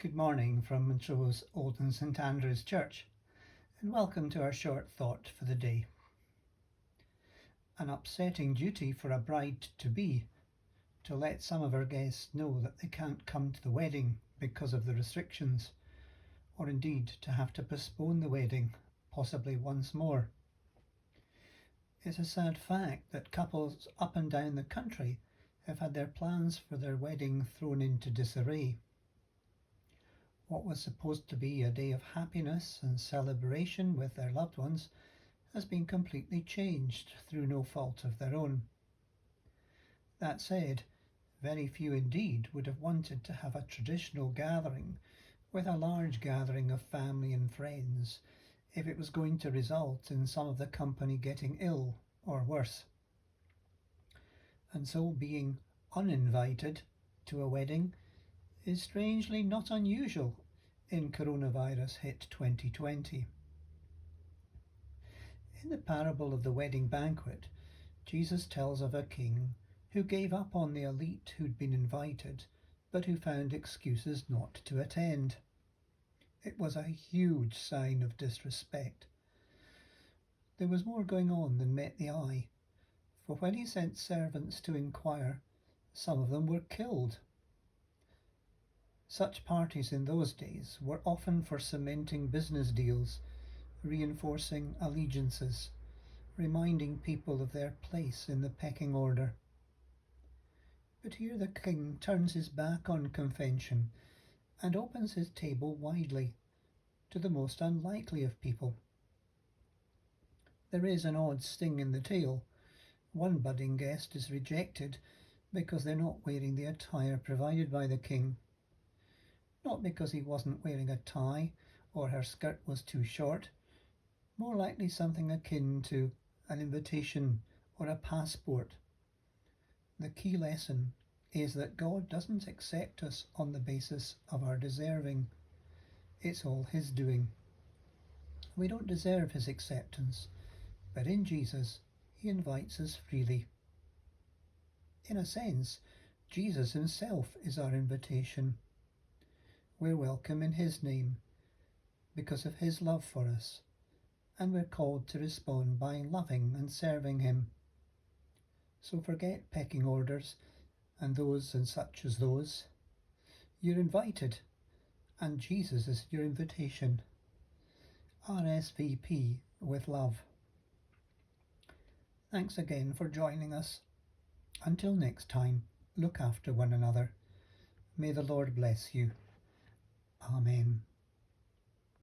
Good morning from Montrose Old and St Andrew's Church, and welcome to our short thought for the day. An upsetting duty for a bride-to-be to let some of her guests know that they can't come to the wedding because of the restrictions, or indeed to have to postpone the wedding, possibly once more. It's a sad fact that couples up and down the country have had their plans for their wedding thrown into disarray. What was supposed to be a day of happiness and celebration with their loved ones has been completely changed through no fault of their own. That said, very few indeed would have wanted to have a traditional gathering with a large gathering of family and friends if it was going to result in some of the company getting ill or worse. And so being uninvited to a wedding is strangely not unusual in coronavirus hit 2020. In the parable of the Wedding Banquet, Jesus tells of a king who gave up on the elite who'd been invited, but who found excuses not to attend. It was a huge sign of disrespect. There was more going on than met the eye, for when he sent servants to inquire, some of them were killed. Such parties in those days were often for cementing business deals, reinforcing allegiances, reminding people of their place in the pecking order. But here the king turns his back on convention and opens his table widely to the most unlikely of people. There is an odd sting in the tail. One budding guest is rejected because they're not wearing the attire provided by the king. Not because he wasn't wearing a tie or her skirt was too short, more likely something akin to an invitation or a passport. The key lesson is that God doesn't accept us on the basis of our deserving. It's all His doing. We don't deserve His acceptance, but in Jesus, He invites us freely. In a sense, Jesus Himself is our invitation. We're welcome in His name because of His love for us, and we're called to respond by loving and serving Him. So forget pecking orders and those and such as those. You're invited, and Jesus is your invitation. RSVP with love. Thanks again for joining us. Until next time, look after one another. May the Lord bless you. Amen.